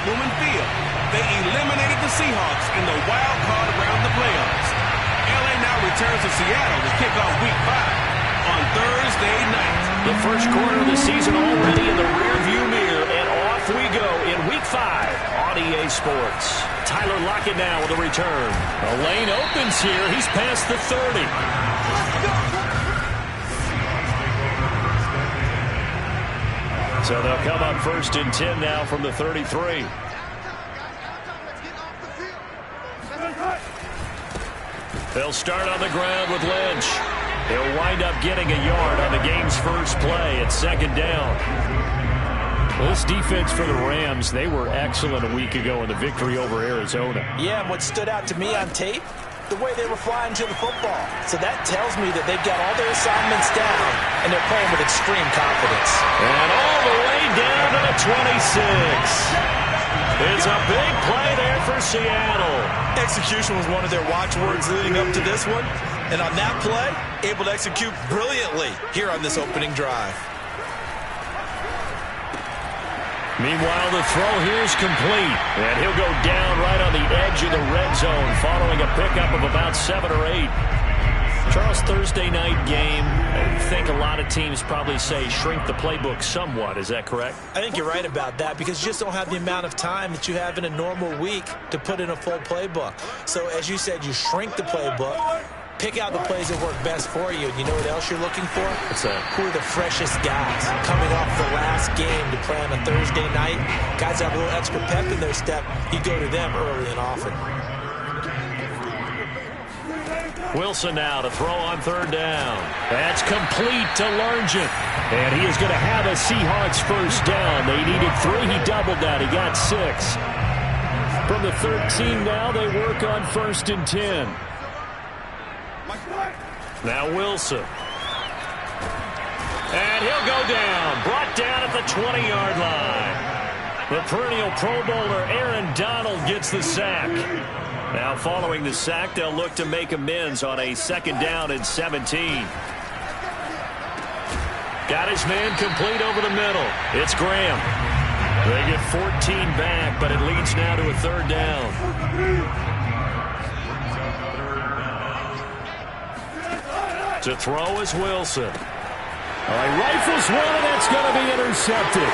Lumen Field. They eliminated the Seahawks in the wild card round of the playoffs. LA now returns to Seattle to kick off Week 5 on Thursday night. The first quarter of the season already in the rearview mirror, and off we go in Week 5 on EA Sports. Tyler Lockett now with a return. The lane opens here. He's past the 30. So they'll come up 1st and 10 now from the 33. They'll start on the ground with Lynch. He'll wind up getting a yard on the game's first play at 2nd down. Well, this defense for the Rams, they were excellent a week ago in the victory over Arizona. Yeah, and what stood out to me on tape, the way they were flying to the football. So that tells me that they've got all their assignments down, and they're playing with extreme confidence. And all the way down to the 26. It's a big play there for Seattle. Execution was one of their watchwords leading up to this one. And on that play, able to execute brilliantly here on this opening drive. Meanwhile, the throw here is complete. And he'll go down right on the edge of the red zone following a pickup of about 7 or 8. Charles, Thursday night game, I think a lot of teams probably say shrink the playbook somewhat. Is that correct? I think you're right about that because you just don't have the amount of time that you have in a normal week to put in a full playbook. So as you said, you shrink the playbook, pick out the plays that work best for you. You know what else you're looking for? What's that? Who are the freshest guys coming off the last game to play on a Thursday night? Guys have a little extra pep in their step. You go to them early and often. Wilson now to throw on 3rd down. That's complete to Largent. And he is going to have a Seahawks first down. They needed 3. He doubled that. He got 6. From the 13 now, they work on 1st and 10. Now Wilson. And he'll go down. Brought down at the 20-yard line. The perennial Pro Bowler Aaron Donald gets the sack. Now following the sack, they'll look to make amends on a 2nd down and 17. Got his man complete over the middle. It's Graham. They get 14 back, but it leads now to a 3rd down. To throw is Wilson. All right, rifles one, and that's going to be intercepted.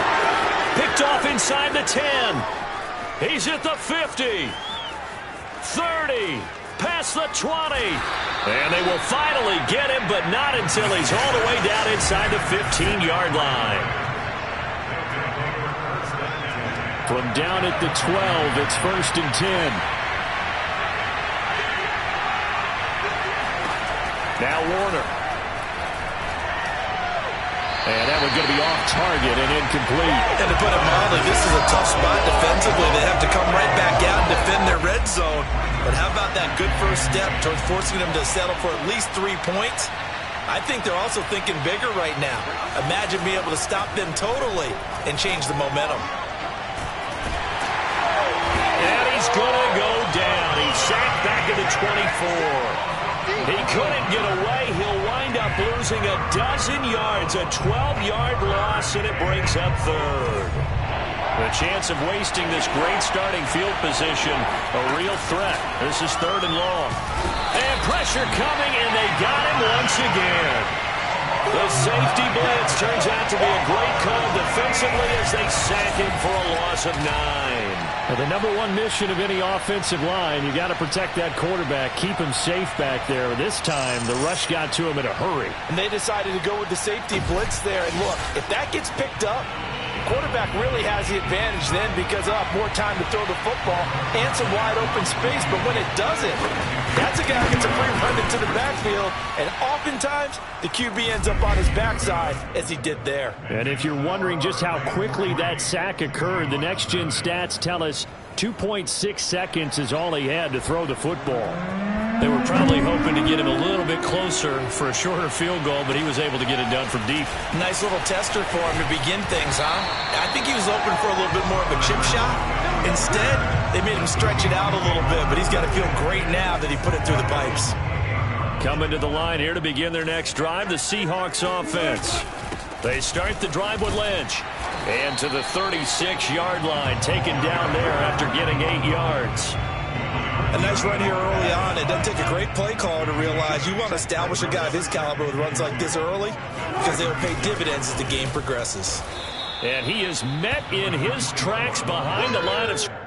Picked off inside the 10. He's at the 50. 30. Past the 20. And they will finally get him, but not until he's all the way down inside the 15-yard line. From down at the 12, it's 1st and 10. Now Warner. And that one's going to be off target and incomplete. And to put it mildly, this is a tough spot defensively. They have to come right back out and defend their red zone. But how about that good first step towards forcing them to settle for at least 3 points? I think they're also thinking bigger right now. Imagine being able to stop them totally and change the momentum. And he's going to go down. He's sacked back at the 24. He couldn't get away. He'll wind up losing a dozen yards, a 12-yard loss, and it brings up 3rd. The chance of wasting this great starting field position, a real threat. This is 3rd and long. And pressure coming, and they got him once again. The safety blitz turns out to be a great call defensively as they sack him for a loss of 9. Now, the #1 mission of any offensive line, you got to protect that quarterback, keep him safe back there. This time, the rush got to him in a hurry. And they decided to go with the safety blitz there. And look, if that gets picked up, quarterback really has the advantage then because they'll have more time to throw the football and some wide open space. But when it doesn't, that's a guy who gets a free run into the backfield. And oftentimes, the QB ends up on his backside as he did there. And if you're wondering just how quickly that sack occurred, the next-gen stats tell us 2.6 seconds is all he had to throw the football. They were probably hoping to get him a little bit closer for a shorter field goal, but he was able to get it done from deep. Nice little tester for him to begin things, huh? I think he was open for a little bit more of a chip shot. Instead, they made him stretch it out a little bit, but he's got to feel great now that he put it through the pipes. Coming to the line here to begin their next drive, the Seahawks offense. They start the drive with Lynch. And to the 36-yard line, taken down there after getting 8 yards. A nice run here early on. It doesn't take a great play caller to realize you want to establish a guy of his caliber with runs like this early because they'll pay dividends as the game progresses. And he is met in his tracks behind the line of scrimmage.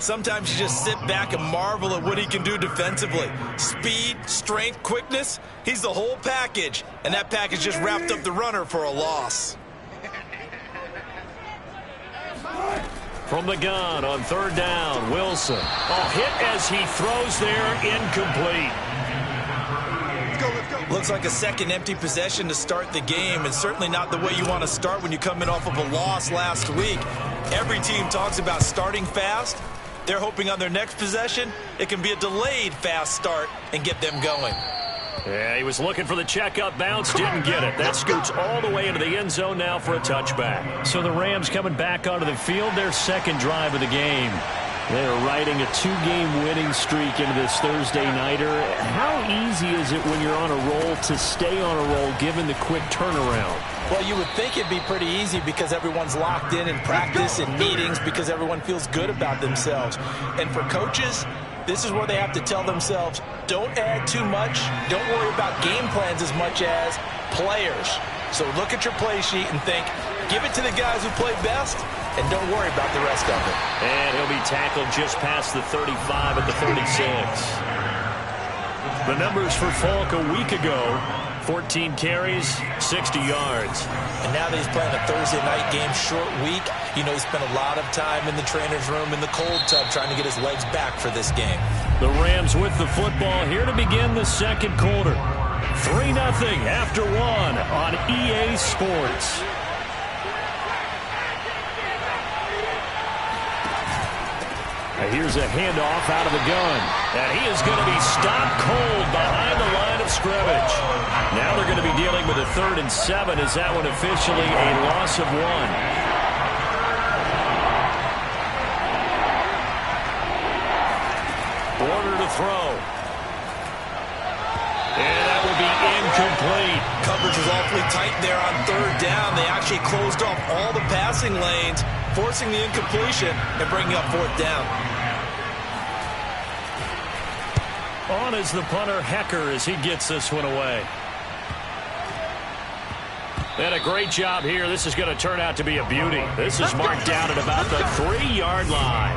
Sometimes you just sit back and marvel at what he can do defensively. Speed, strength, quickness, he's the whole package. And that package just wrapped up the runner for a loss. From the gun on 3rd down, Wilson. Hit as he throws there, incomplete. Looks like a second empty possession to start the game, and certainly not the way you want to start when you come in off of a loss last week. Every team talks about starting fast. They're hoping on their next possession it can be a delayed fast start and get them going. Yeah, he was looking for the checkup bounce, didn't get it. That scoots all the way into the end zone now for a touchback. So the Rams coming back onto the field, their second drive of the game. They're riding a 2-game winning streak into this Thursday nighter. How easy is it when you're on a roll to stay on a roll given the quick turnaround? Well, you would think it'd be pretty easy because everyone's locked in practice and meetings because everyone feels good about themselves. And for coaches, this is where they have to tell themselves, don't add too much. Don't worry about game plans as much as players. So look at your play sheet and think, give it to the guys who play best, and don't worry about the rest of it. And he'll be tackled just past the 35 at the 36. The numbers for Falk a week ago, 14 carries, 60 yards. And now that he's playing a Thursday night game, short week, you know he spent a lot of time in the trainer's room in the cold tub trying to get his legs back for this game. The Rams with the football here to begin the second quarter. 3-0 after 1 on EA Sports. Here's a handoff out of the gun. And he is going to be stopped cold behind the line of scrimmage. Now they're going to be dealing with a 3rd and 7. Is that one officially a loss of 1? Order to throw. And that will be incomplete. Coverage was awfully tight there on 3rd down. They actually closed off all the passing lanes, forcing the incompletion and bringing up 4th down. On is the punter, Hecker, as he gets this one away. And a great job here. This is going to turn out to be a beauty. This is marked down at about the 3-yard line.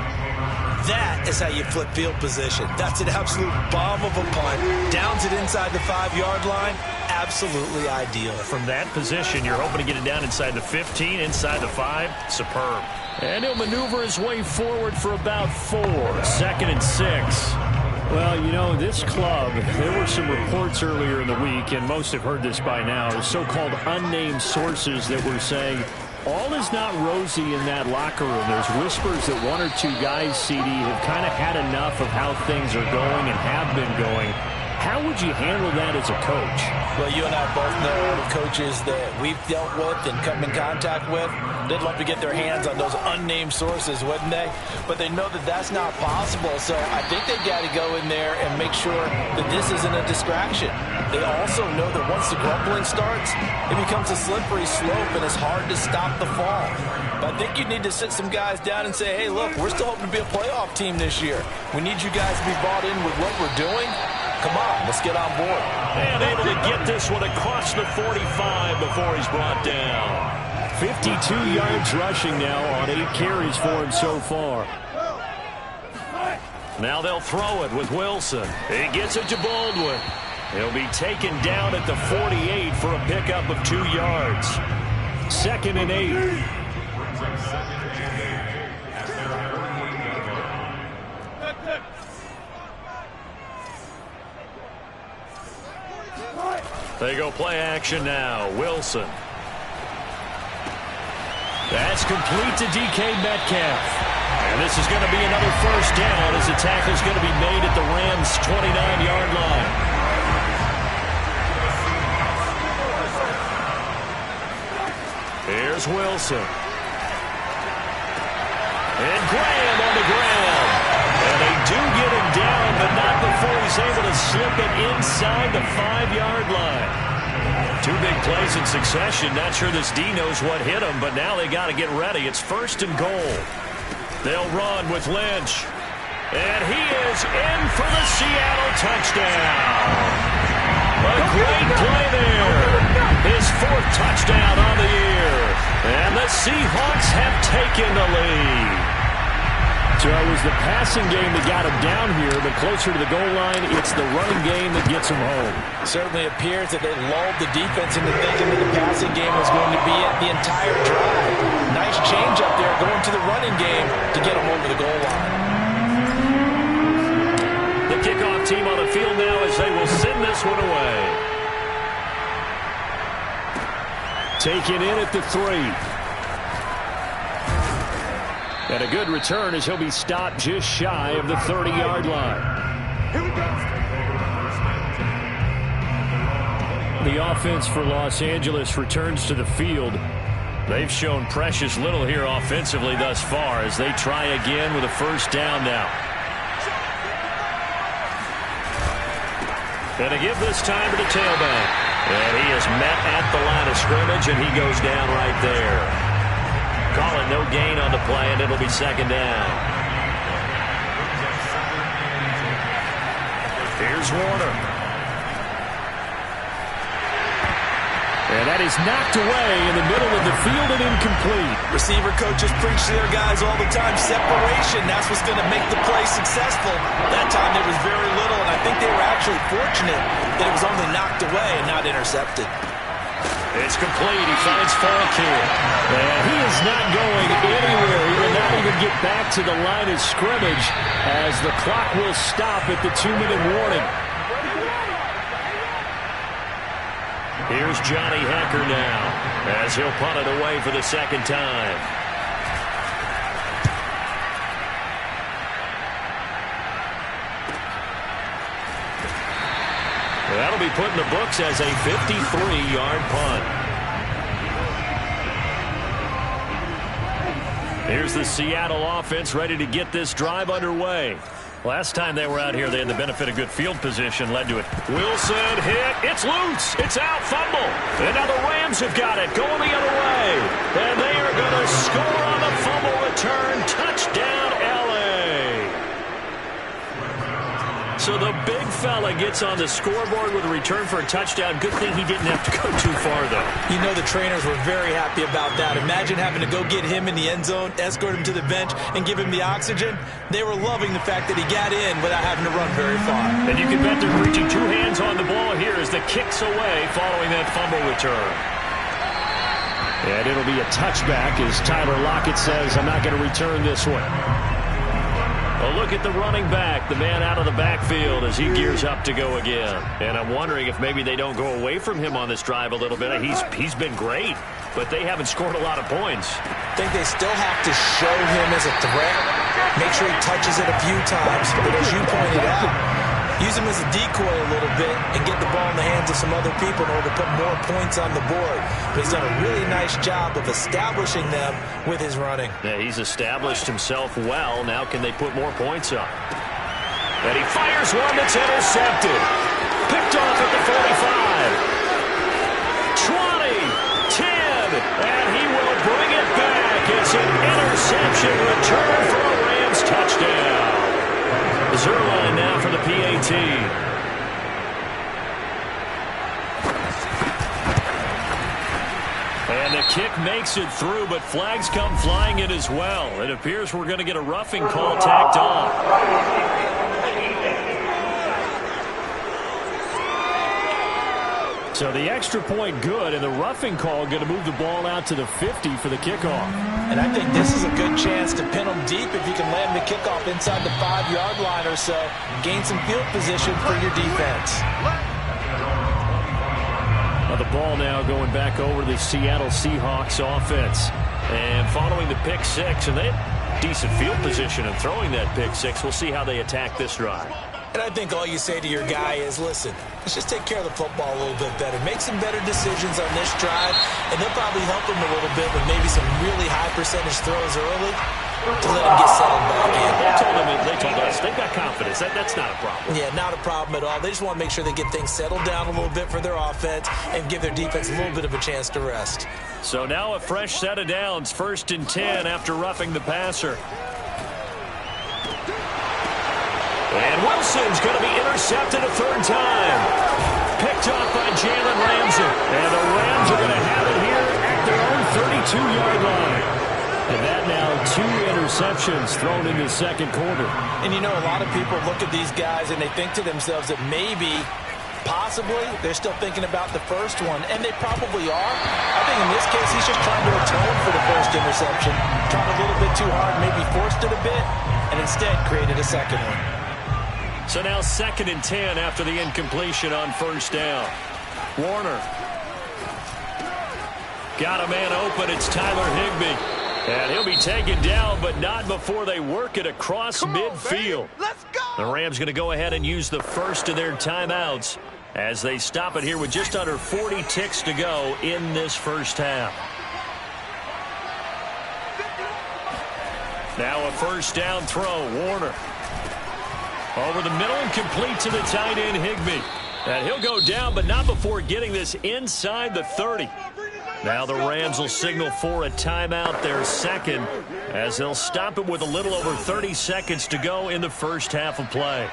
That is how you flip field position. That's an absolute bomb of a punt. Downs it inside the 5-yard line. Absolutely ideal. From that position, you're hoping to get it down inside the 15, inside the 5. Superb. And he'll maneuver his way forward for about 4. 2nd and 6. Well, you know, this club, there were some reports earlier in the week, and most have heard this by now, so-called unnamed sources that were saying all is not rosy in that locker room. There's whispers that 1 or 2 guys, CD, have kind of had enough of how things are going and have been going. How would you handle that as a coach? Well, you and I both know the coaches that we've dealt with and come in contact with. They'd love to get their hands on those unnamed sources, wouldn't they? But they know that that's not possible. So I think they've got to go in there and make sure that this isn't a distraction. They also know that once the grumbling starts, it becomes a slippery slope and it's hard to stop the fall. But I think you need to sit some guys down and say, hey, look, we're still hoping to be a playoff team this year. We need you guys to be bought in with what we're doing. Come on, let's get on board. And able to get this one across the 45 before he's brought down. 52 yards rushing now on 8 carries for him so far. Now they'll throw it with Wilson. He gets it to Baldwin. He'll be taken down at the 48 for a pickup of 2 yards. 2nd and 8. They go play action now. Wilson. That's complete to DK Metcalf. And this is going to be another first down as the tackle is going to be made at the Rams' 29-yard line. Here's Wilson. And Graham on the ground. And they do get him down, but not before he's able to slip it inside the 5-yard line. 2 big plays in succession. Not sure this D knows what hit him, but now they got to get ready. It's 1st and goal. They'll run with Lynch. And he is in for the Seattle touchdown. A great play there. His 4th touchdown on the year. And the Seahawks have taken the lead. So it was the passing game that got him down here, but closer to the goal line, it's the running game that gets him home. It certainly appears that they lulled the defense into thinking that the passing game was going to be it the entire drive. Nice change up there going to the running game to get him over the goal line. The kickoff team on the field now as they will send this one away. Taken in at the 3. And a good return as he'll be stopped just shy of the 30-yard line. The offense for Los Angeles returns to the field. They've shown precious little here offensively thus far as they try again with a first down now. And a give this time to the tailback. And he is met at the line of scrimmage, and he goes down right there. Call it no gain on the play, and it'll be 2nd down. Here's Warner. And that is knocked away in the middle of the field and incomplete. Receiver coaches preach to their guys all the time. Separation, that's what's going to make the play successful. That time there was very little, and I think they were actually fortunate that it was only knocked away and not intercepted. It's complete. He finds Falkin. And he is not going anywhere. He will not even get back to the line of scrimmage as the clock will stop at the 2-minute warning. Here's Johnny Hekker now as he'll punt it away for the 2nd time. That'll be put in the books as a 53-yard punt. Here's the Seattle offense ready to get this drive underway. Last time they were out here, they had the benefit of good field position, led to it. Wilson hit. It's loose. It's out. Fumble. And now the Rams have got it. Going the other way. And they are going to score on the fumble return. Touchdown, L.A. So the big fella gets on the scoreboard with a return for a touchdown. Good thing he didn't have to go too far, though. You know the trainers were very happy about that. Imagine having to go get him in the end zone, escort him to the bench, and give him the oxygen. They were loving the fact that he got in without having to run very far. And you can bet they're reaching 2 hands on the ball here as the kick's away following that fumble return. And it'll be a touchback as Tyler Lockett says, I'm not going to return this one. A look at the running back, the man out of the backfield as he gears up to go again. And I'm wondering if maybe they don't go away from him on this drive a little bit. He's been great, but they haven't scored a lot of points. I think they still have to show him as a threat. Make sure he touches it a few times. But as you pointed out, use him as a decoy a little bit and get the ball in the hands of some other people in order to put more points on the board. But he's done a really nice job of establishing them with his running. Yeah, he's established himself well. Now can they put more points up? And he fires one that's intercepted. Picked off at the 45. 20, 10, and he will bring it back. It's an interception return for a Rams touchdown. Zuerlein now for the PAT. And the kick makes it through, but flags come flying in as well. It appears we're going to get a roughing call tacked on. So the extra point good, and the roughing call going to move the ball out to the 50 for the kickoff. And I think this is a good chance to pin them deep if you can land the kickoff inside the 5-yard line or so. Gain some field position for your defense. Now the ball now going back over to the Seattle Seahawks offense. And following the pick six, and they have decent field position and throwing that pick six. We'll see how they attack this drive. And I think all you say to your guy is, listen, let's just take care of the football a little bit better. Make some better decisions on this drive, and they'll probably help him a little bit with maybe some really high percentage throws early to let him get settled back in. They told us they've got confidence. That's not a problem. Yeah, not a problem at all. They just want to make sure they get things settled down a little bit for their offense and give their defense a little bit of a chance to rest. So now a fresh set of downs, 1st and 10 after roughing the passer. And Wilson's going to be intercepted a 3rd time. Picked off by Jalen Ramsey. And the Rams are going to have it here at their own 32-yard line. And that now 2 interceptions thrown in the 2nd quarter. And you know, a lot of people look at these guys and they think to themselves that maybe, possibly, they're still thinking about the first one. And they probably are. I think in this case, he's just trying to atone for the first interception. Tried a little bit too hard, maybe forced it a bit, and instead created a second one. So now 2nd and 10 after the incompletion on 1st down. Warner. Got a man open. It's Tyler Higbee. And he'll be taken down, but not before they work it across midfield. Let's go! The Rams going to go ahead and use the first of their timeouts as they stop it here with just under 40 ticks to go in this first half. Now a 1st down throw. Warner. Over the middle and complete to the tight end, Higbee. And he'll go down, but not before getting this inside the 30. Now the Rams will signal for a timeout, their 2nd, as they'll stop it with a little over 30 seconds to go in the first half of play.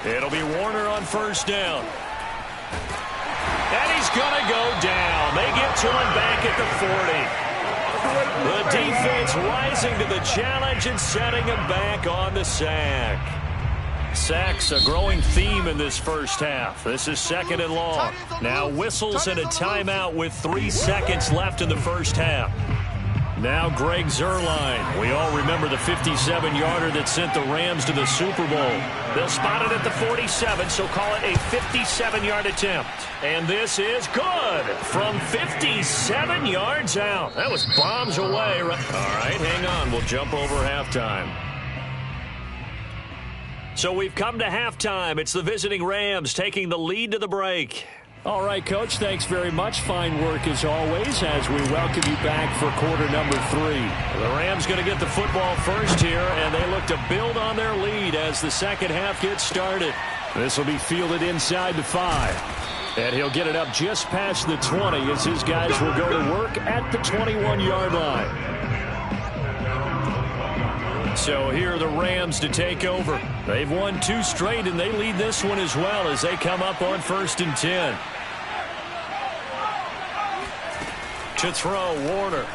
It'll be Warner on 1st down. And he's going to go down. They get to him back at the 40. The defense rising to the challenge and setting him back on the sack. Sacks a growing theme in this first half. This is 2nd and long. Now whistles and a timeout with 3 seconds left in the first half. Now Greg Zuerlein. We all remember the 57-yarder that sent the Rams to the Super Bowl. They'll spot it at the 47, so call it a 57-yard attempt. And this is good from 57 yards out. That was bombs away. All right, hang on. We'll jump over halftime. So we've come to halftime. It's the visiting Rams taking the lead to the break. All right, Coach, thanks very much. Fine work as always as we welcome you back for quarter number 3. The Rams going to get the football first here, and they look to build on their lead as the second half gets started. This will be fielded inside the 5. And he'll get it up just past the 20 as his guys will go to work at the 21-yard line. So here are the Rams to take over. They've won 2 straight, and they lead this one as well as they come up on 1st and 10. To throw, Warner.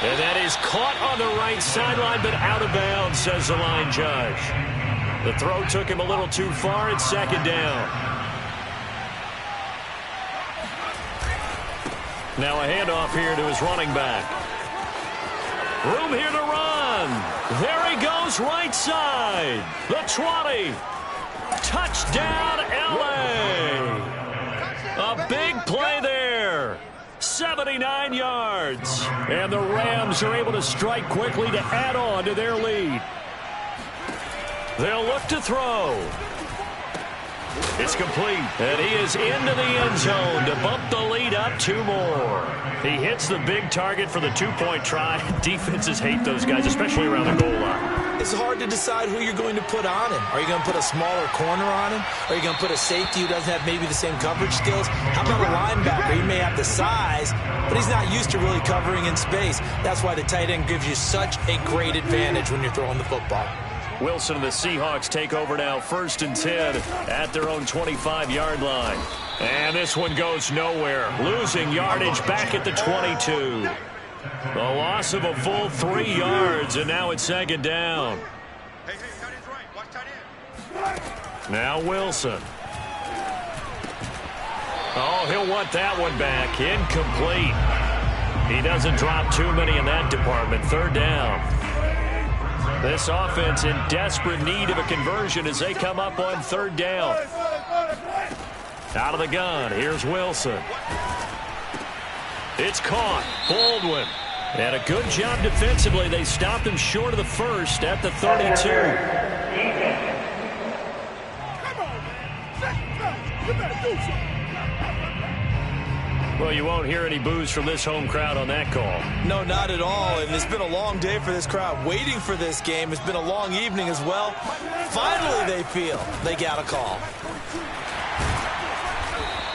And that is caught on the right sideline, but out of bounds, says the line judge. The throw took him a little too far. It's 2nd down. Now a handoff here to his running back. Room here to run. There he goes, right side. The 20. Touchdown, L.A. A big play there. 79 yards. And the Rams are able to strike quickly to add on to their lead. They'll look to throw. It's complete, and he is into the end zone to bump the lead up 2 more. He hits the big target for the 2-point try. Defenses hate those guys, especially around the goal line. It's hard to decide who you're going to put on him. Are you going to put a smaller corner on him? Are you going to put a safety who doesn't have maybe the same coverage skills? How about a linebacker? He may have the size, but he's not used to really covering in space. That's why the tight end gives you such a great advantage when you're throwing the football. Wilson and the Seahawks take over now, 1st and 10 at their own 25-yard line. And this one goes nowhere. Losing yardage back at the 22. The loss of a full 3 yards, and now it's 2nd down. Now Wilson. Oh, he'll want that one back. Incomplete. He doesn't drop too many in that department. 3rd down. This offense in desperate need of a conversion as they come up on 3rd down. Out of the gun, here's Wilson. It's caught. Baldwin. And a good job defensively. They stopped him short of the 1st at the 32. Well, you won't hear any boos from this home crowd on that call. No, not at all. And it's been a long day for this crowd waiting for this game. It's been a long evening as well. Finally, they feel they got a call.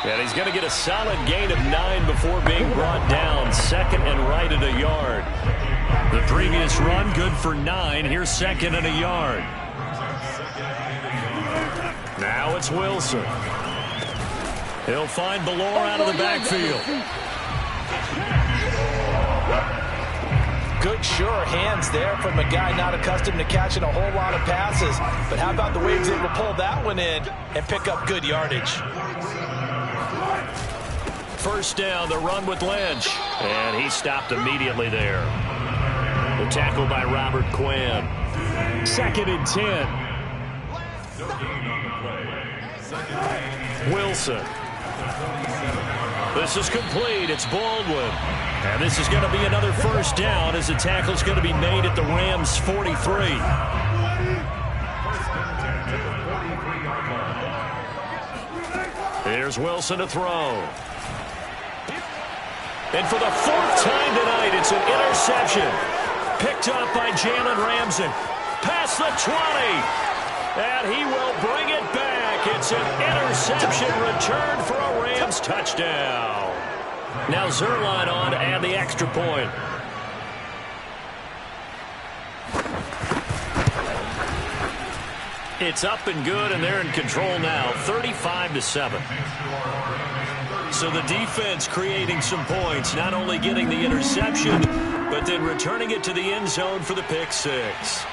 And he's going to get a solid gain of 9 before being brought down. 2nd and right at a yard. The previous run, good for 9. Here's 2nd and a yard. Now it's Wilson. He'll find Ballore out of the backfield. Good, sure hands there from a guy not accustomed to catching a whole lot of passes. But how about the way he was able to pull that one in and pick up good yardage? 1st down, the run with Lynch. And he stopped immediately there. The tackle by Robert Quinn. 2nd and 10. Wilson. This is complete. It's Baldwin. And this is going to be another 1st down as the tackle's going to be made at the Rams' 43. Here's Wilson to throw. And for the 4th time tonight, it's an interception. Picked up by Jalen Ramsey. Past the 20. And he will bring it back. It's an interception return for a Rams touchdown. Now Zuerlein on to add the extra point. It's up and good, and they're in control now, 35-7. So the defense creating some points, not only getting the interception, but then returning it to the end zone for the pick 6.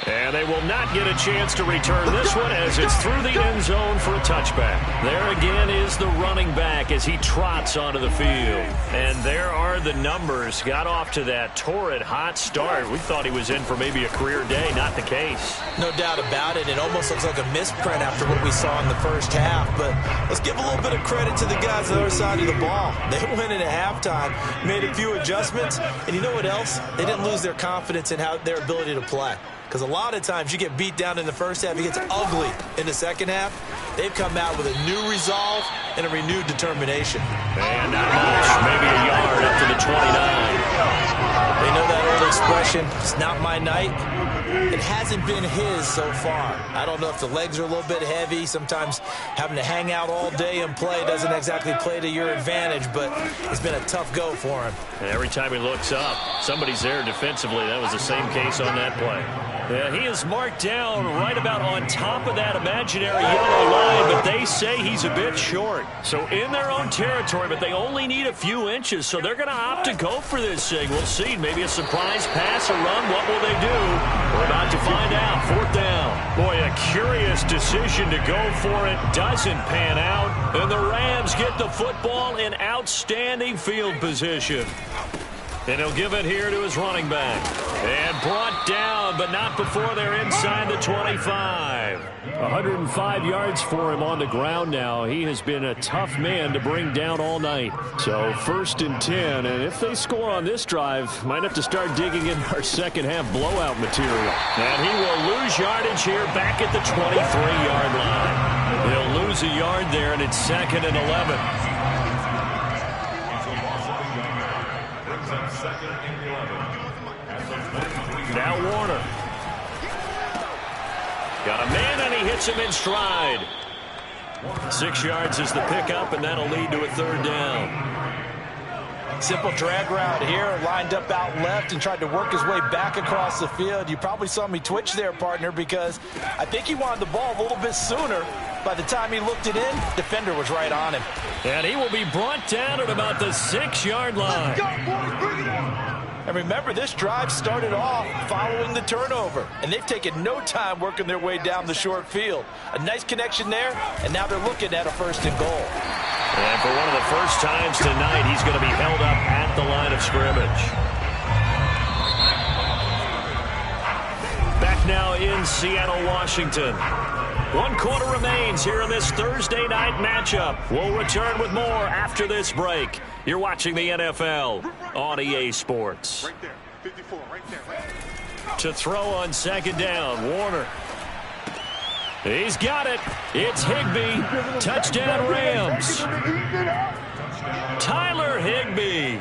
And they will not get a chance to return this one as it's through the end zone for a touchback. There again is the running back as he trots onto the field. And there are the numbers. Got off to that torrid hot start. We thought he was in for maybe a career day. Not the case. No doubt about it. It almost looks like a misprint after what we saw in the 1st half. But let's give a little bit of credit to the guys on the other side of the ball. They went in at halftime, made a few adjustments. And you know what else? They didn't lose their confidence in their ability to play. Because a lot of times you get beat down in the 1st half, it gets ugly in the 2nd half. They've come out with a new resolve and a renewed determination. And not much, maybe a yard up to the 29. They know that old expression, it's not my night. It hasn't been his so far. I don't know if the legs are a little bit heavy. Sometimes having to hang out all day and play doesn't exactly play to your advantage, but it's been a tough go for him. And every time he looks up, somebody's there defensively. That was the same case on that play. Yeah, he is marked down right about on top of that imaginary yellow line, but they say he's a bit short. So in their own territory, but they only need a few inches, so they're going to opt to go for this thing. We'll see. Maybe a surprise pass, a run. What will they do? We're about to find out. 4th down. Boy, a curious decision to go for it. Doesn't pan out. And the Rams get the football in outstanding field position. And he'll give it here to his running back. And brought down, but not before they're inside the 25. 105 yards for him on the ground now. He has been a tough man to bring down all night. So 1st and 10, and if they score on this drive, might have to start digging in our 2nd half blowout material. And he will lose yardage here back at the 23-yard line. He'll lose a yard there, and it's 2nd and 11. Now Warner. Got a man, and he hits him in stride. 6 yards is the pickup, and that'll lead to a 3rd down. Simple drag route here, lined up out left and tried to work his way back across the field. You probably saw me twitch there, partner, because I think he wanted the ball a little bit sooner. By the time he looked it in, defender was right on him. And he will be brought down at about the 6-yard line. And remember, this drive started off following the turnover, and they've taken no time working their way down the short field. A nice connection there, and now they're looking at a 1st and goal. And for one of the first times tonight, he's going to be held up at the line of scrimmage. Back now in Seattle, Washington. 1 quarter remains here in this Thursday night matchup. We'll return with more after this break. You're watching the NFL on EA Sports. Right there, 54, right there. To throw on 2nd down, Warner. He's got it. It's Higbee. Touchdown, Rams. Tyler Higbee.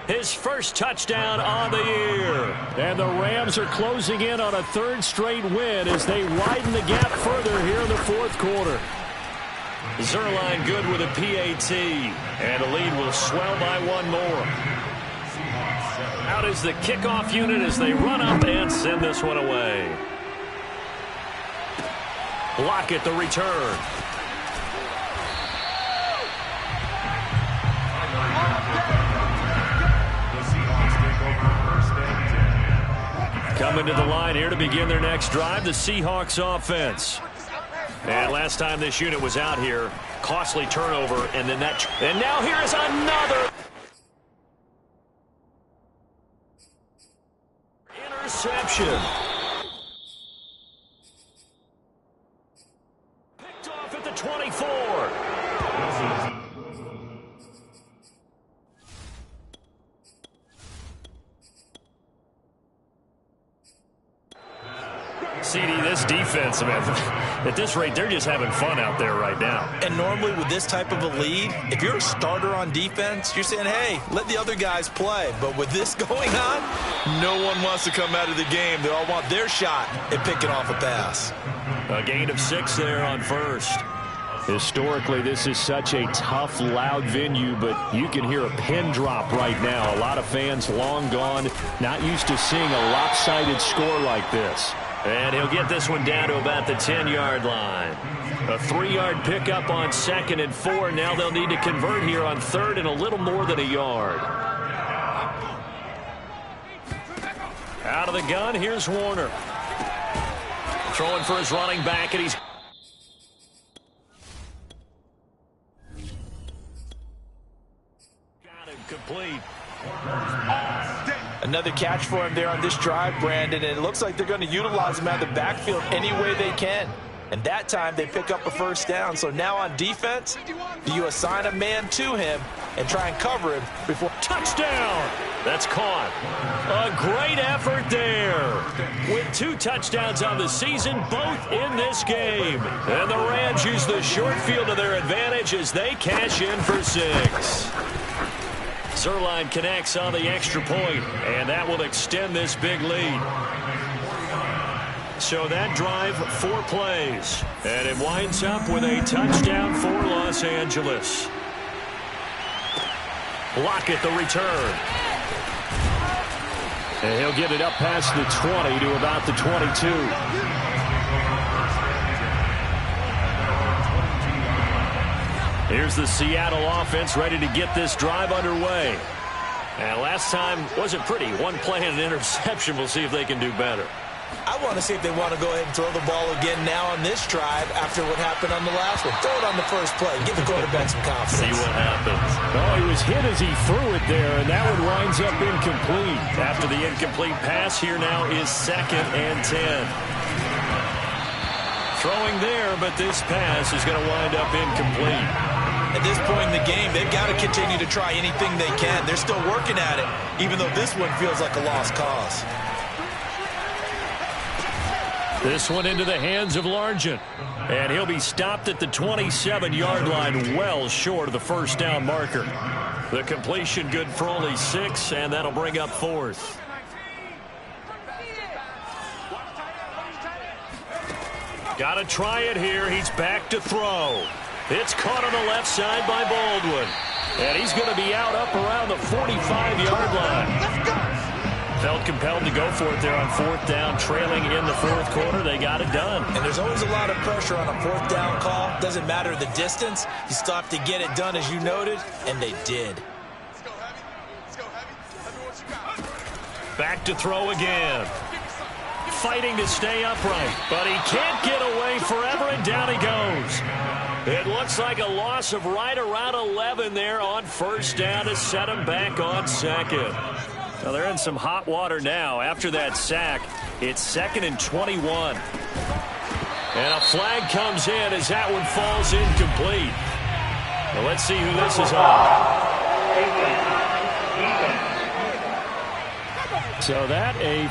His first touchdown on the year. And the Rams are closing in on a 3rd straight win as they widen the gap further here in the 4th quarter. Zuerlein good with a PAT. And the lead will swell by 1 more. Out is the kickoff unit as they run up and send this one away. Lockett the return. Coming to the line here to begin their next drive, the Seahawks offense. And last time this unit was out here, costly turnover, and then that. And now here is another interception. Picked off at the 24. CD, this defense, man, at this rate, they're just having fun out there right now. And normally with this type of a lead, if you're a starter on defense, you're saying, hey, let the other guys play. But with this going on, no one wants to come out of the game. They all want their shot at picking off a pass. A gain of 6 there on 1st. Historically, this is such a tough, loud venue, but you can hear a pin drop right now. A lot of fans long gone, not used to seeing a lopsided score like this. And he'll get this one down to about the 10-yard line. A 3-yard pickup on 2nd and 4. Now they'll need to convert here on 3rd and a little more than a yard. Out of the gun, here's Warner. Throwing for his running back, and he's... got him complete. Another catch for him there on this drive, Brandon, and it looks like they're going to utilize him out of the backfield any way they can. And that time they pick up a 1st down. So now on defense, do you assign a man to him and try and cover him before... Touchdown! That's caught. A great effort there. With 2 touchdowns on the season, both in this game. And the Rams use the short field to their advantage as they cash in for 6. Zuerlein connects on the extra point, and that will extend this big lead. So that drive, 4 plays, and it winds up with a touchdown for Los Angeles. Lockett the return. And he'll get it up past the 20 to about the 22. Here's the Seattle offense ready to get this drive underway. And last time wasn't pretty. 1 play and an interception. We'll see if they can do better. I want to see if they want to go ahead and throw the ball again now on this drive after what happened on the last one. Throw it on the first play. Give the quarterback some confidence. See what happens. Oh, he was hit as he threw it there, and that one winds up incomplete. After the incomplete pass, here now is 2nd and 10. Throwing there, but this pass is going to wind up incomplete. At this point in the game, they've got to continue to try anything they can. They're still working at it, even though this one feels like a lost cause. This one into the hands of Largent. And he'll be stopped at the 27-yard line, well short of the 1st down marker. The completion good for only 6, and that'll bring up 4th. Got to try it here. He's back to throw. It's caught on the left side by Baldwin. And he's going to be out up around the 45-yard line. Let's go. Felt compelled to go for it there on 4th down, trailing in the 4th quarter. They got it done. And there's always a lot of pressure on a 4th down call. Doesn't matter the distance. You still have to get it done, as you noted, and they did. Back to throw again. Fighting to stay upright, but he can't get away forever, and down he goes. It looks like a loss of right around 11 there on 1st down to set him back on 2nd. Well, they're in some hot water now. After that sack, it's 2nd and 21. And a flag comes in as that one falls incomplete. Well, let's see who this is on. So that a...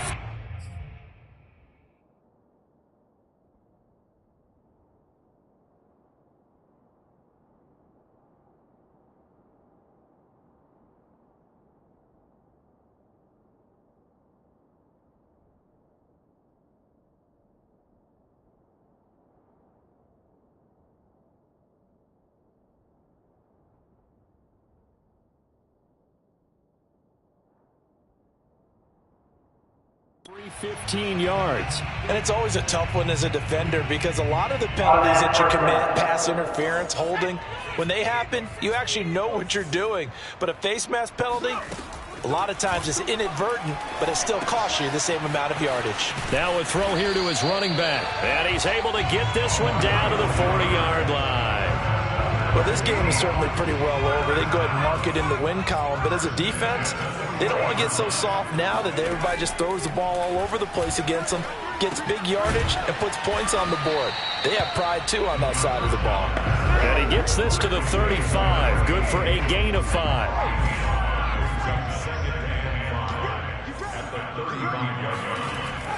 ...15 yards. And it's always a tough one as a defender because a lot of the penalties that you commit, pass interference, holding, when they happen, you actually know what you're doing. But a face mask penalty, a lot of times it's inadvertent, but it still costs you the same amount of yardage. Now a throw here to his running back. And he's able to get this one down to the 40-yard line. Well, this game is certainly pretty well over. They go ahead and mark it in the win column. But as a defense, they don't want to get so soft now that everybody just throws the ball all over the place against them, gets big yardage, and puts points on the board. They have pride, too, on that side of the ball. And he gets this to the 35. Good for a gain of 5.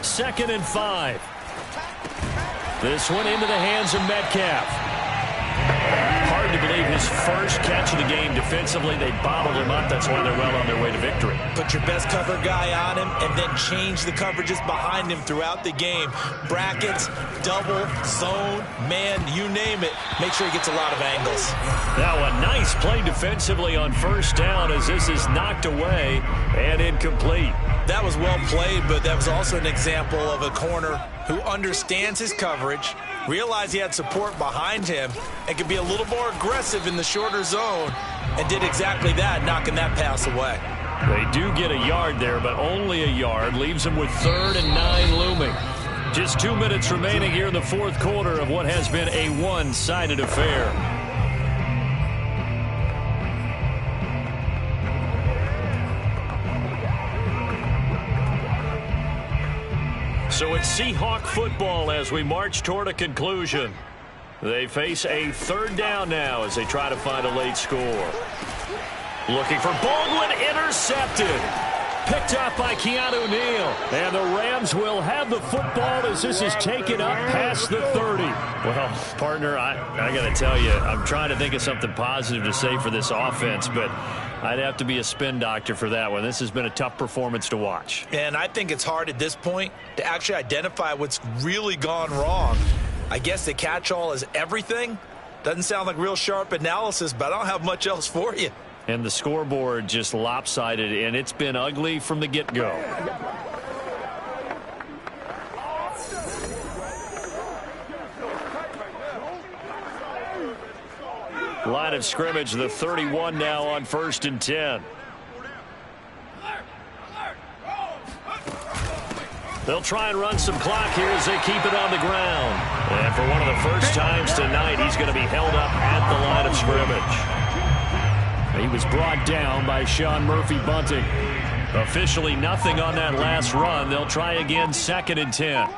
Second and 5. This one into the hands of Metcalf. Hard to believe his first catch of the game defensively. They bottled him up. That's why they're well on their way to victory. Put your best cover guy on him and then change the coverages behind him throughout the game. Brackets, double, zone, man, you name it. Make sure he gets a lot of angles. Now a nice play defensively on 1st down as this is knocked away and incomplete. That was well played, but that was also an example of a corner who understands his coverage, realized he had support behind him, and could be a little more aggressive in the shorter zone, and did exactly that, knocking that pass away. They do get a yard there, but only a yard. Leaves them with 3rd and 9 looming. Just 2 minutes remaining here in the 4th quarter of what has been a one-sided affair. So it's Seahawk football as we march toward a conclusion. They face a 3rd down now as they try to find a late score. Looking for Baldwin, intercepted. Picked up by Keanu Neal. And the Rams will have the football as this is taken up past the 30. Well, partner, I got to tell you, I'm trying to think of something positive to say for this offense, but I'd have to be a spin doctor for that one. This has been a tough performance to watch. And I think it's hard at this point to actually identify what's really gone wrong. I guess the catch-all is everything. Doesn't sound like real sharp analysis, but I don't have much else for you. And the scoreboard just lopsided, and it's been ugly from the get-go. Line of scrimmage, the 31 now on 1st and 10. They'll try and run some clock here as they keep it on the ground. And for one of the first times tonight, he's going to be held up at the line of scrimmage. He was brought down by Sean Murphy-Bunting. Officially nothing on that last run. They'll try again 2nd and 10.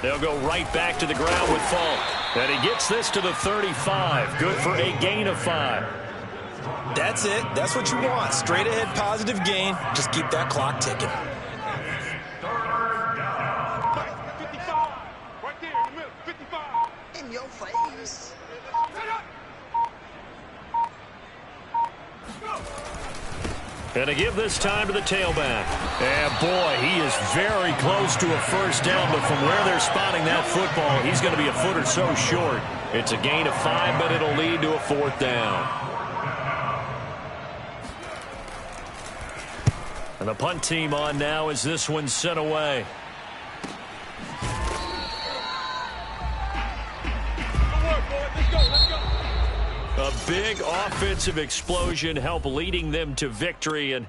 They'll go right back to the ground with Falk. And he gets this to the 35. Good for a gain of 5. That's it. That's what you want. Straight ahead positive gain. Just keep that clock ticking. In your face. And to give this time to the tailback. And boy, he is very close to a first down, but from where they're spotting that football, he's going to be a foot or so short. It's a gain of 5, but it'll lead to a 4th down. And the punt team on now as this one's sent away. A big offensive explosion helped leading them to victory, and